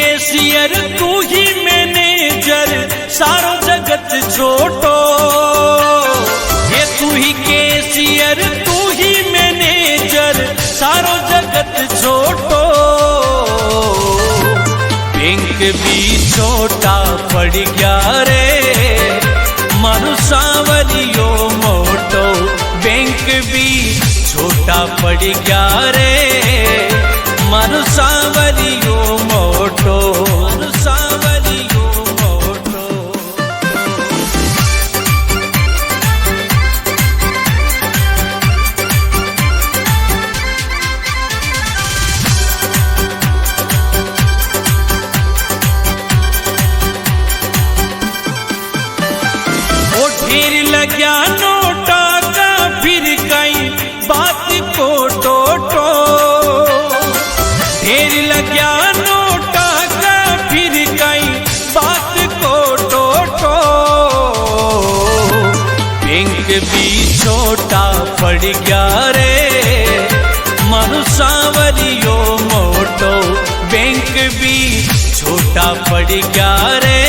Cashier तू ही manager सारो जगत छोटो। ये तू ही केशियर तू ही मैनेजर सारो जगत छोटो। बैंक भी छोटा पड़ गया रे मारू सांवरियो मोटो। बैंक भी छोटा पड़ गया रे मारू सांवरियो मोटो। मारू सांवरियो मोटो। ओ ढेर लग्या नोटा का फिर कई बात को टोटो। ढेर लग्या नोटा का फिर कई बात को टोटो। बैंक भी छोटा पड़ गया रे मारू सांवरियो मोटो। बैंक भी छोटा पड़ गया रे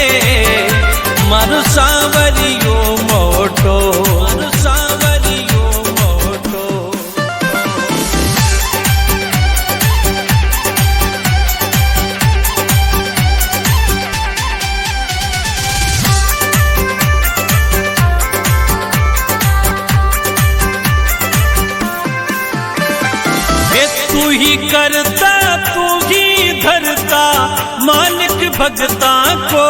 मारू सांवरियो मोटो। मारू सांवरियो मोटो। तू ही करता तू ही धरता मालिक भगता को।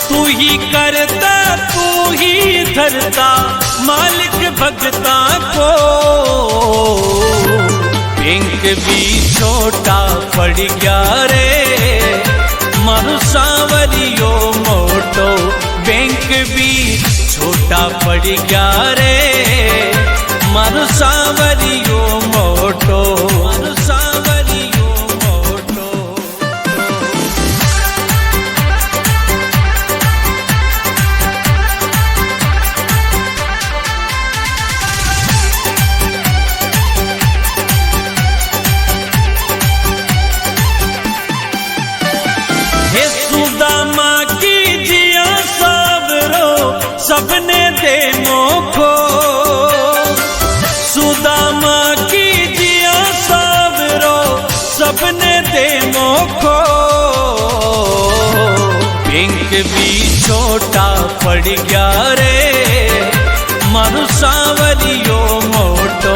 तू ही करता तू ही धरता मालिक भगता को। बैंक भी छोटा पड़ गया रे मारू सांवरियो मोटो। बैंक भी छोटा पड़ गया रे मारू सांवरियो मोटो। मारू सांवरियो मोटो। हे सुदामा की जिया सबरो सबने दे मोखो। सुदामा की जिया सबरो सबने दे मोखो। बैंक भी छोटा पड़ गया रे मारू सांवरियो मोटो।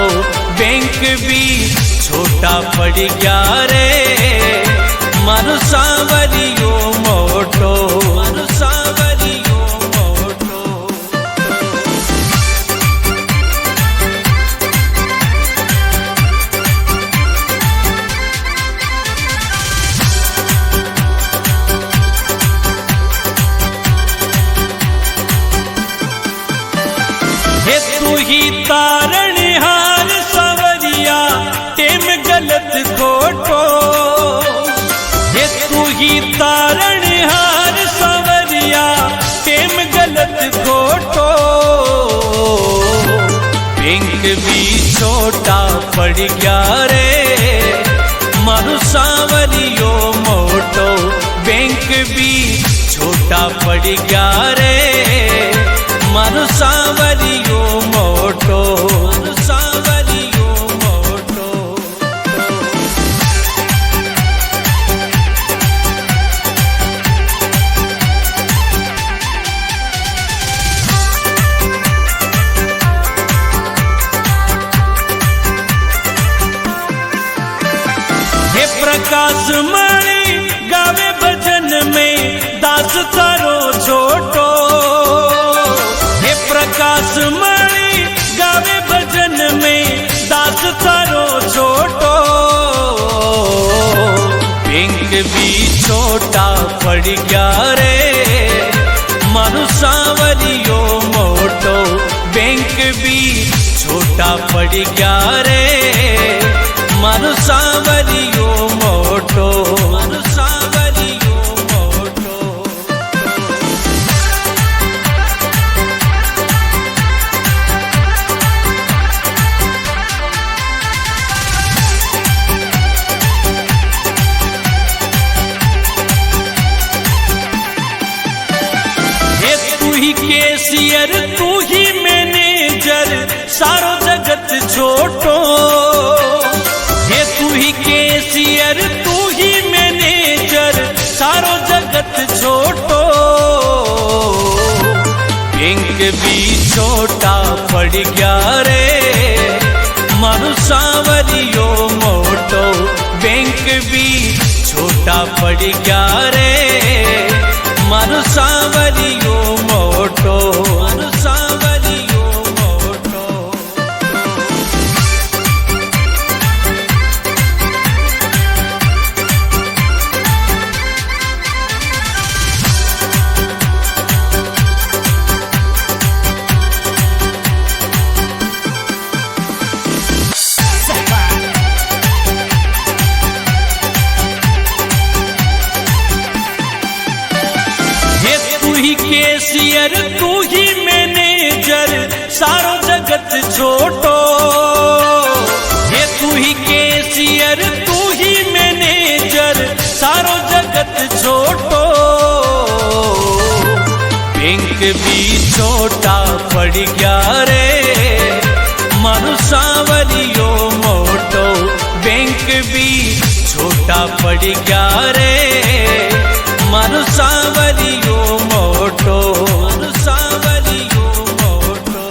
बैंक भी छोटा पड़ गया रे मारू सांवरियो मोटो। मारू सांवरियो मोटो। हे तू ही तारणहार सांवरिया टेम गलत खोटो। हे तू ही तारणहार सांवरिया टेम गलत खोटो। बैंक भी छोटा पड़ गया रे मारू सांवरियो मोटो। बैंक भी छोटा पड़ गया रे मारू सांवरियो मोटो। मारू सांवरियो मोटो। हे प्रकाश मणि गावे भजन में दास तारो छोटो। हे प्रकाश मणि गावे भजन में दास तारो छोटो। बैंक भी छोटा पड़ गया रे मारू सांवरियो मोटो। बैंक भी छोटा पड़ गया रे मारू सांवरियो मोटो। मारू सांवरियो मोटो। केसियर तू ही मैनेजर सारो जगत छोटो। हे तू ही केसियर तू ही मैनेजर सारो जगत छोटो। बैंक भी छोटा पड़ गया रे मारू सांवरियो मोटो। बैंक भी छोटा पड़ गया रे मारू सांवरियो मोटो। मारू सांवरियो मोटो। केसियर तू ही मैनेजर सारो जगत छोटो। ये तू ही केसियर तू ही मैनेजर सारो जगत छोटो। बैंक भी छोटा पड़ गया रे मारू सांवरियो मोटो। बैंक भी छोटा पड़ गया रे मारू सांवरियो मोटो। मारू सांवरियो मोटो।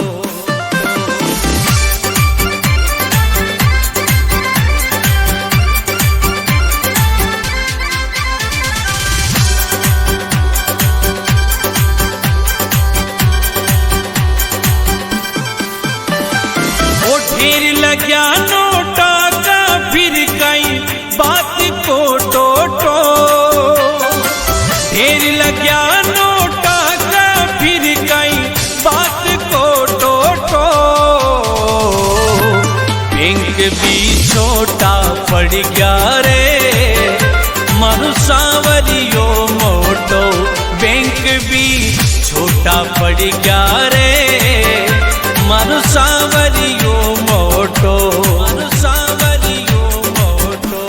ओ ढेर लग्या नोटा का फिर कई बात को टोटो। ढेर लग्या नोटा का फिर कई बात को टोटो। बैंक भी छोटा पड़ गया रे मारू सांवरियो मोटो। बैंक भी छोटा पड़ गया रे मारू सांवरियो मोटो। मारू सांवरियो मोटो।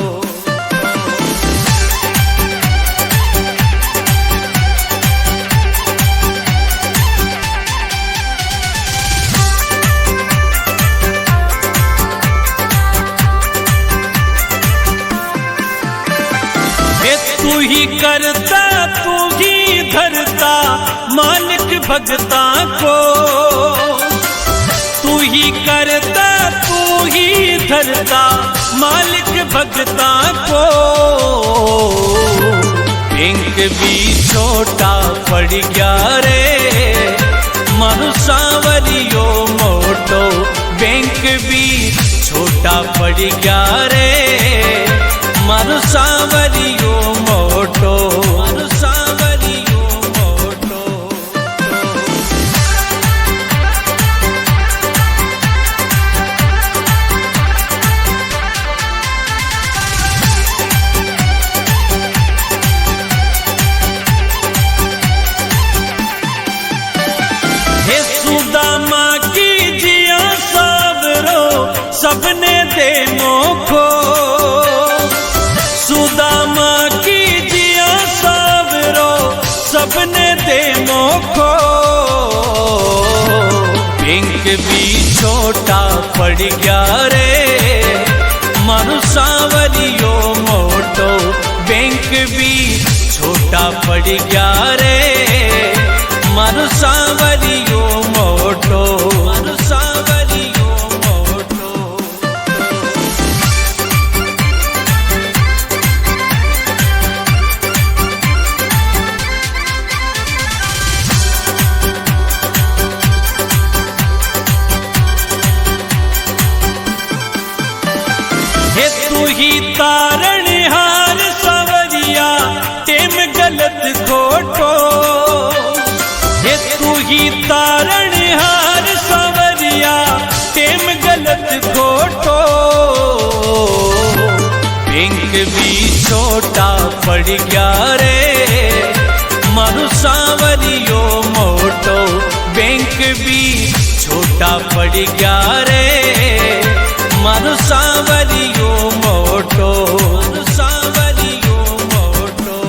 तू ही करता तू ही धरता मालिक भगता को। तू ही करता तू ही धरता मालिक भगता को। बैंक भी छोटा पड़ गया रे मारू सांवरियो मोटो। बैंक भी छोटा पड़ गया रे मारू सांवरियो मोटो। मारू सांवरियो मोटो। हे सुदामा की जिया सबरो सबने दे मोखो। सुदामा की जिया सबरो सबने दे मोखो। बैंक भी छोटा पड़ गया रे मारू सांवरियो मोटो। बैंक भी छोटा पड़ गया रे मारू सांवरियो मोटो। मारू सांवरियो मोटो। हे तू ही तारणहार सांवरिया टेम गलत खोटो। हे तू ही तारणहार सांवरिया टेम गलत खोटो। बैंक भी छोटा पड़ गया रे मारू सांवरियो मोटो। बैंक भी छोटा पड़ गया रे मारू सांवरियो मोटो। मारू सांवरियो मोटो।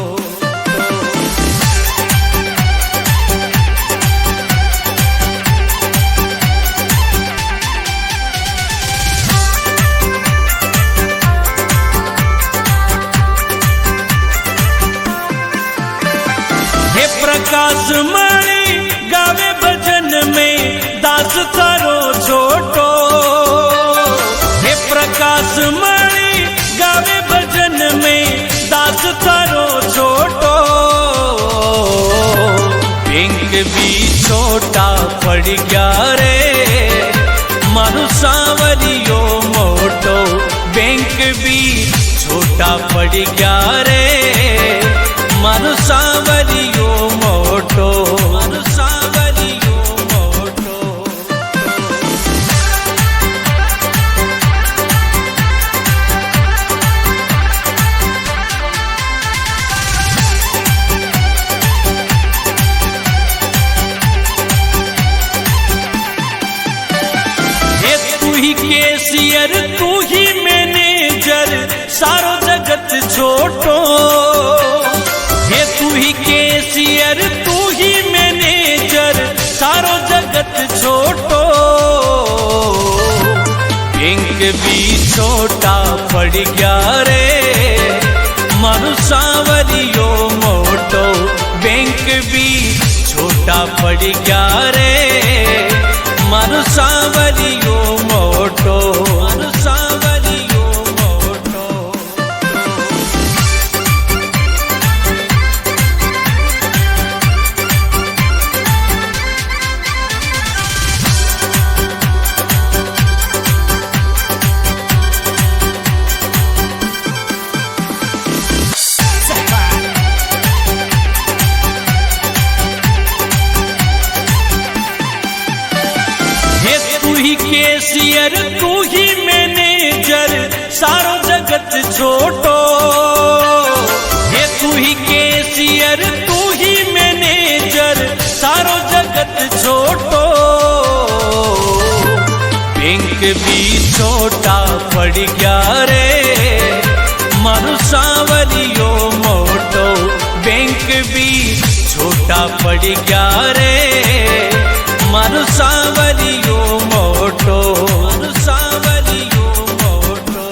छोटा पड़ गया रे मारू सांवरियो मोटो बैंक भी छोटा पड़ गया रे मारू सांवरियो मोटो मारू सांवरियो मोटो। तू ही कैशियर तू ही मैनेजर सारो जगत छोटो ये तू ही कैशियर तू ही मैनेजर सारो जगत छोटो बैंक भी छोटा पड़ गया रे मारू सांवरियो मोटो बैंक भी छोटा पड़ गया रे मारू सांवरियो मोटो मारू सांवरियो मोटो। तू ही कैशियर तू ही मैनेजर सारो जगत छोटो ये तू ही कैशियर तू ही मैनेजर सारो जगत छोटो बैंक भी छोटा पड़ गया रे मारू सांवरियो मोटो बैंक भी छोटा पड़ गया रे मारू सांवरियो मोटो मारू सांवरियो मोटो।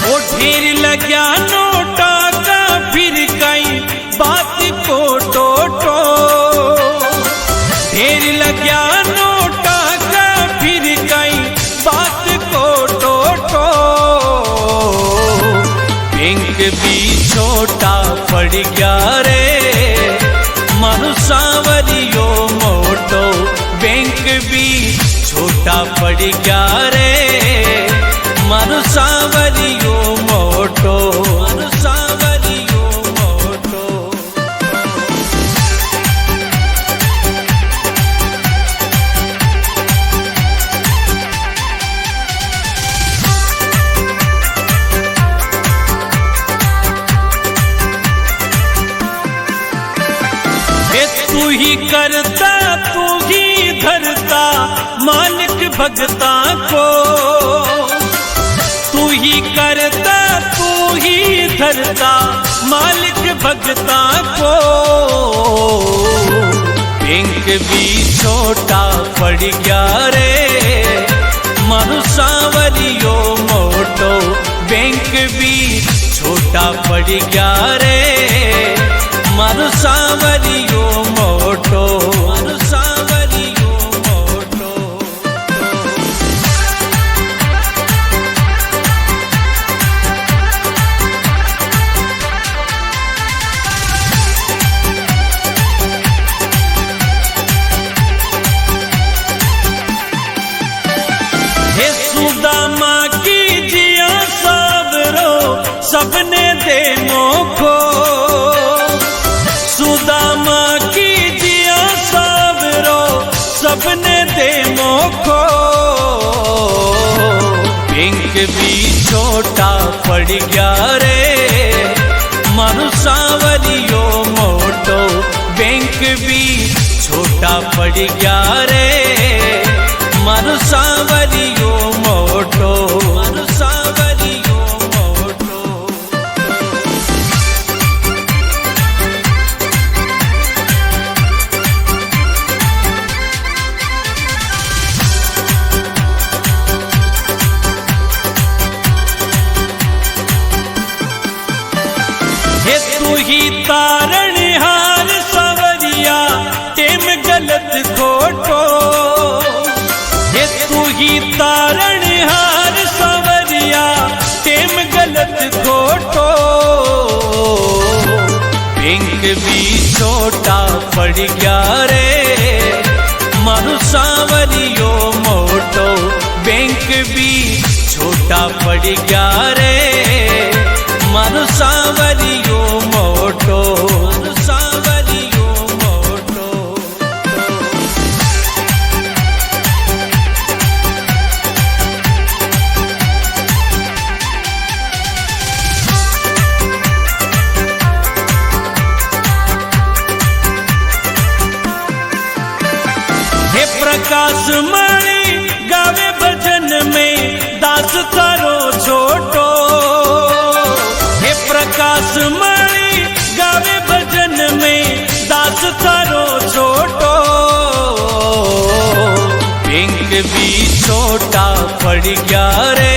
ओ ढेर लग्या नोटा का फिर कई बात को टोटो ढेर लग्या नोटा का फिर कई बात को टोटो बैंक भी छोटा पड़ गया रे मारू सांवरियो मोटो बैंक भी छोटा पड़ गया रे मारू सांवरियो मोटो मारू सांवरियो मोटो। तू ही करता तू ही धरता मालिक भगता को तू ही करता तू ही धरता मालिक भगता को बैंक भी छोटा पड़ गया रे मारू सांवरियो मोटो बैंक भी छोटा पड़ गया रे मारू सांवरियो मोटो मारू सांवरियो मोटो। हे सुदामा की जिया सबरो सबने दे मोखो सुदामा की जिया सबरो सबने दे मोखो बैंक भी छोटा पड़ गया रे मारू सांवरियो मोटो बैंक भी छोटा पड़ गया रे मारू सांवरियो मोटो मारू सांवरियो मोटो। हे तू ही तारणहार सवरिया टेम तारण हार सवरिया टेम गलत खोटो बैंक भी छोटा पड़ गया रे मारू सांवरियो मोटो बैंक भी छोटा पड़ गया रे मारू सांवरियो मोटो सांवरियो मोटो हे प्रकाश मणि गावे भजन में दास थारो छोटो हे प्रकाश मणि गावे भजन में दास थारो छोटो बैंक भी छोटा पड़ गया रे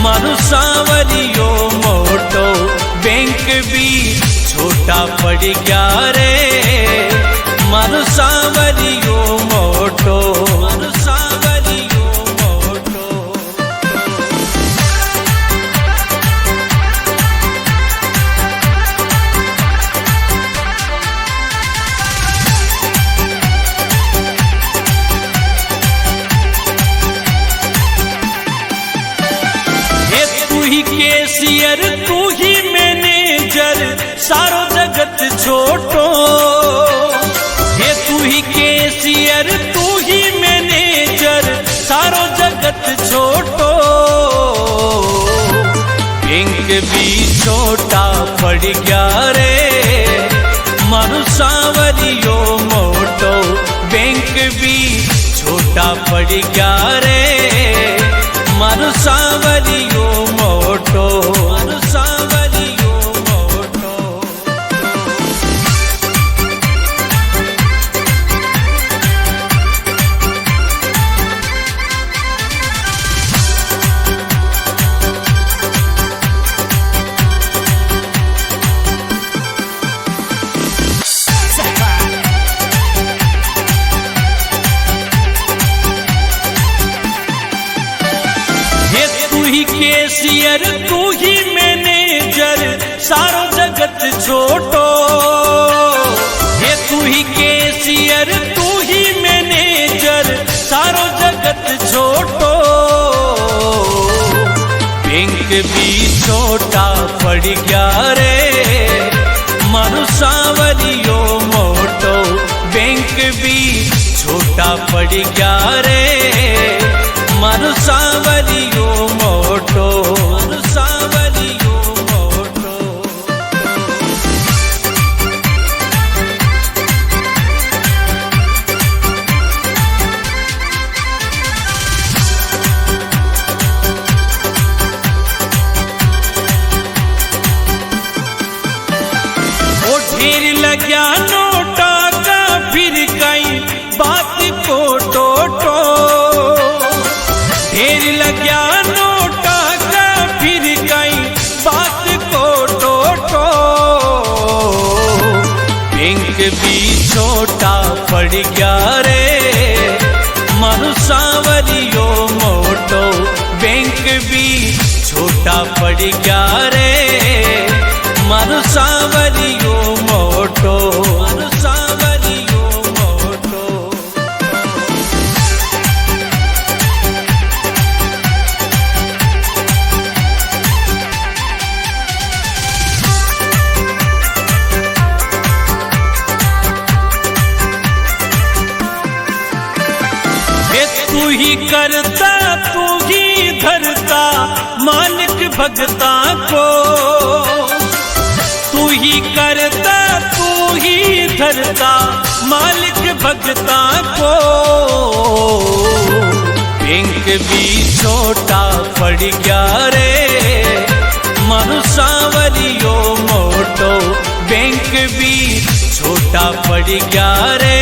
मारू सांवरियो मोटो बैंक भी छोटा पड़ गया रे मारू सांवरियो मोटो मारू सांवरियो मोटो ये तू ही कैशियर तू ही मैनेजर सारो जगत छोटो ये तू ही कैशियर तू ही मैनेजर सारो जगत छोटो बैंक भी छोटा पड़ गया रे मारू सांवरियो मोटो बैंक भी छोटा पड़ गया रे मारू सांवरियो मोटो मारू सांवरियो मोटो ये तू ही कैशियर तू ही मैनेजर सारो जगत छोटो ये तू ही कैशियर तू ही मैनेजर सारो जगत छोटो बैंक भी छोटा पड़ गया रे मारू सांवरियो मोटो बैंक भी छोटा पड़ गया रे मारू सांवरियो मोटो मारू सांवरियो मोटो ओ ढेर लग्या नोटा का फिर कई बात को टोटो ढेर लग्या नोटा का फिर कई बात को टोटो बैंक भी छोटा पड़ गया रे मारू सांवरियो मोटो बैंक भी छोटा पड़ गया रे मारू सांवरियो मोटो मारू सांवरियो मोटो ये तू ही करता तू ही धरता मालिक भगता को तू ही करता तू ही धरता मालिक भगता को बैंक भी छोटा पड़ गया रे मारू सांवरियो मोटो बैंक भी छोटा पड़ गया रे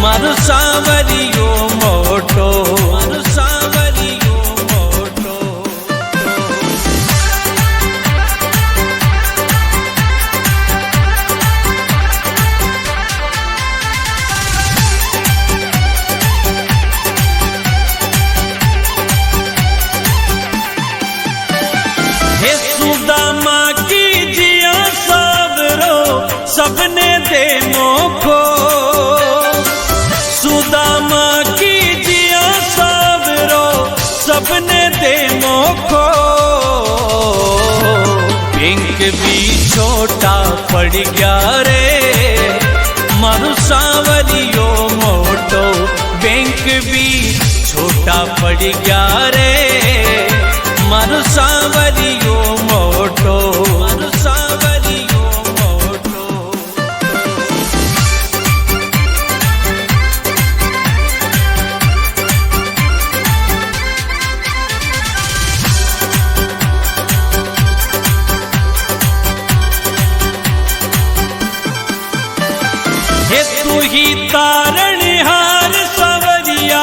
मारू सांवरियो मोटो मारू सांवरियो मोटो सबने दे मोखो सुदामा की जिया सावरो सबने दे मोखो बैंक भी छोटा पड़ गया रे मारू सावरियो मोटो बैंक भी छोटा पड़ गया रे मारू सावरियो मोटो मारू सावरियो मोटो। हे तू ही तारणहार सावरिया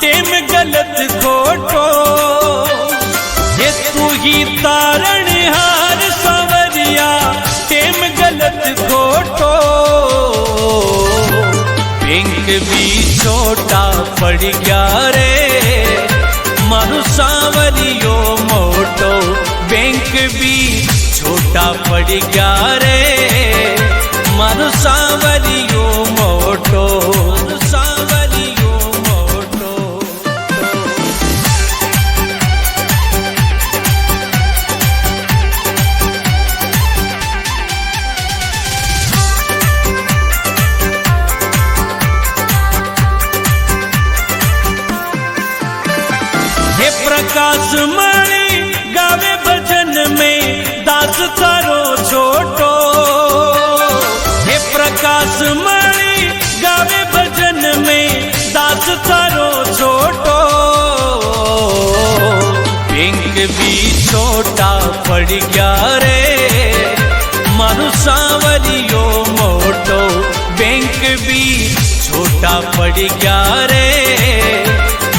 टेम गलत खोटो हे तू ही तारणहार सावरिया टेम गलत खोटो बैंक भी छोटा पड़ गया रे मारू सावरियो मोटो बैंक भी छोटा पड़ गया रे मारू सावरियो मोटो मारू सावरियो मोटो। हे प्रकाश मणि गावे भजन में दास थारो छोटो हे प्रकाश मणि गावे भजन में दास थारो छोटो बैंक भी छोटा पड़ गया रे मारू सावरियो मोटो बैंक भी छोटा पड़ गया रे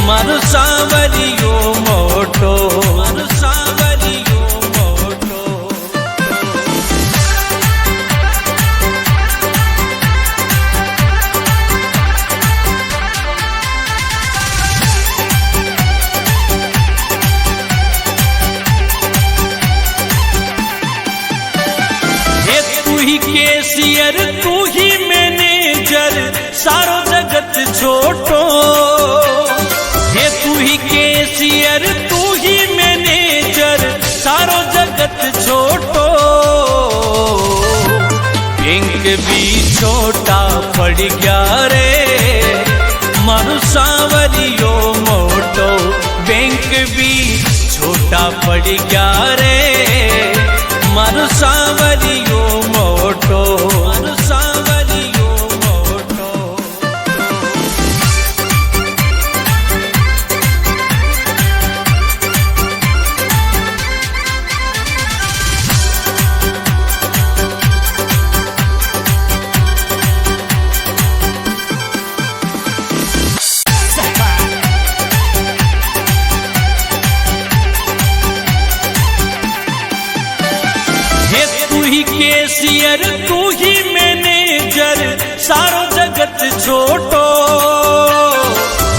मारू सावरियो मोटो मारू सावरियो मोटो। हे तू ही कैशियर तू ही मैनेजर सारो जगत छोटो हे तू ही कैशियर तू ही मैनेजर सारो जगत छोटो बैंक भी छोटा पड़ गया रे मारू सावरियो मोटो बैंक भी छोटा पड़ गया रे मारू सावरियो मोटो मारू सावरियो मोटो। हे तू ही कैशियर तू ही मैनेजर सारो जगत छोटो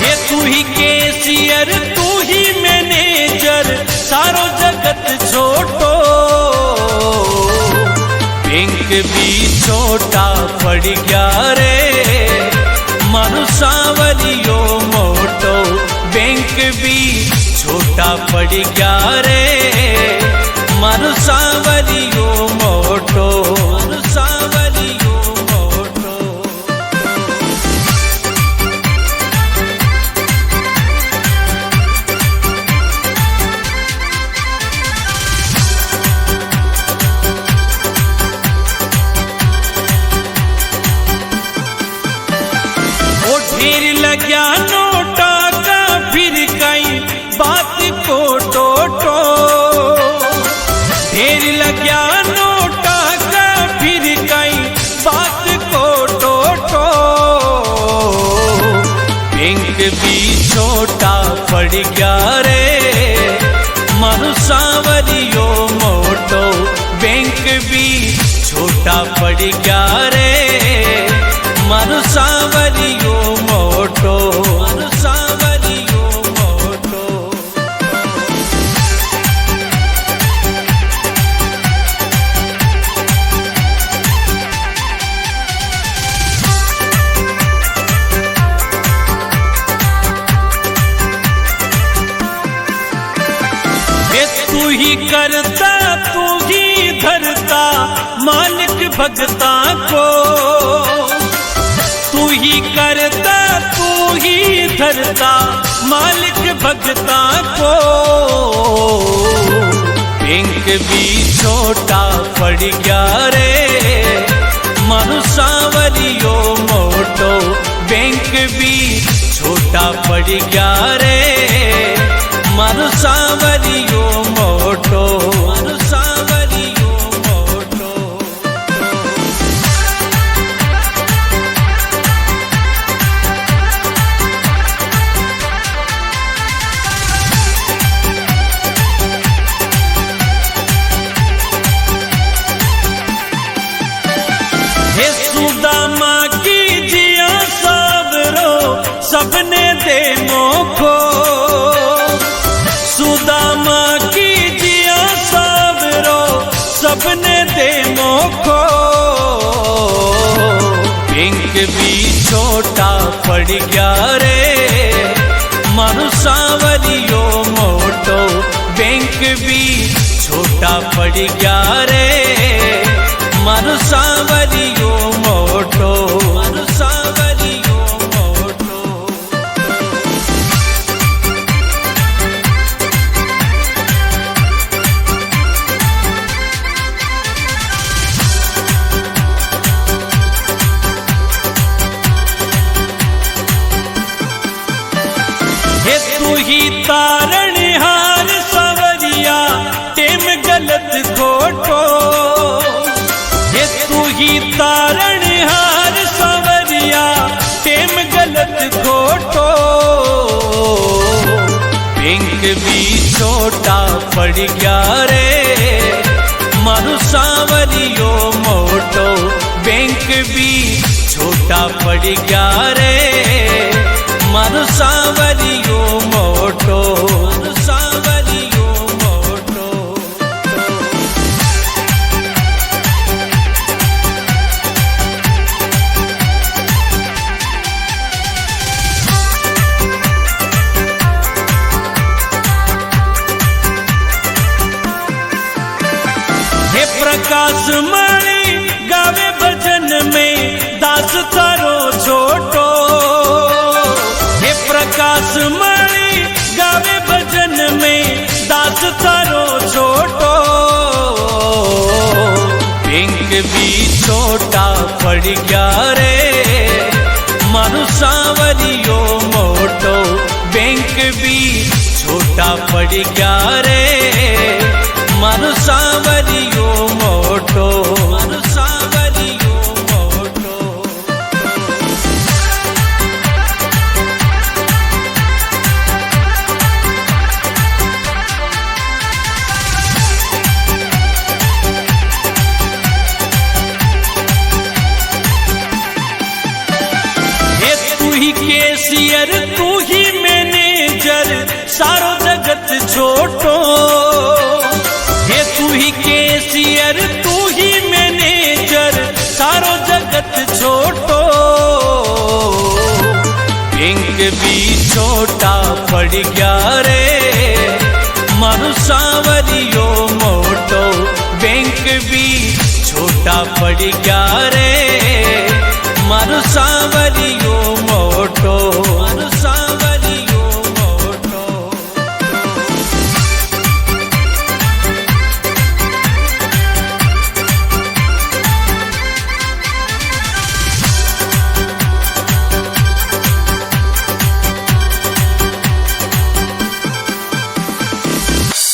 हे तू ही कैशियर तू ही मैनेजर सारो जगत छोटो बैंक भी छोटा पड़ गया रे मारू सावरियो मोटो बैंक भी छोटा पड़ गया रे मारू सावरियो मोटो मारू सावरियो मोटो। ओ ढेर लग्या नोटा का फिर कई बात को टोटो ढेर लग्या नोटा का फिर कई बात को टोटो बैंक भी छोटा पड़ गया रे मारू सावरियो मोटो बैंक भी छोटा पड़ गया रे मारू सावरियो मोटो मारू सावरियो मोटो। ही करता तू ही धरता मालिक भगता को, तू ही करता तू ही धरता मालिक भगता को। बैंक भी छोटा पड़ गया रे मानो सांवरियो मोटो, बैंक भी छोटा पड़ गया रे मानो सांवरियो मोटो, मानो सांवरियो मोटो। हे सुदामा की जिया सावरो सबने दे मोखो, सुदामा की जिया सावरो सबने दे मोखो। बैंक भी छोटा पड़ गया रे मानो सांवरियो मोटो, बैंक भी छोटा पड़ गया रे मानो सांवरियो मोटो, मानो सांवरियो मोटो। हे तू ही तारणहार सांवरिया टेम गलत खोटो, हे तू ही तारणहार सांवरिया टेम गलत खोटो। बैंक भी छोटा पड़ गया रे मानो सांवरियो मोटो, बैंक भी छोटा पड़ गया रे मानो सांवरियो मोटो, मानो सांवरियो मोटो। हे प्रकाश मणि गावे भजन में दास थारो छोटो, हे प्रकाश मणि गावे भजन में दास थारो छोटो। बैंक भी छोटा पड़ गया रे मानो सांवरियो मोटो, बैंक भी छोटा पड़ गया रे मानो सांवरियो मोटो, मानो सांवरियो मोटो। हे तू ही कैशियर तू ही मैनेजर सारो जगत छोटो, हे तू ही कैशियर तू ही मैनेजर सारो जगत छोटो। बैंक भी छोटा पड़ गया रे मानो सांवरियो मोटो, बैंक भी छोटा पड़ गया रे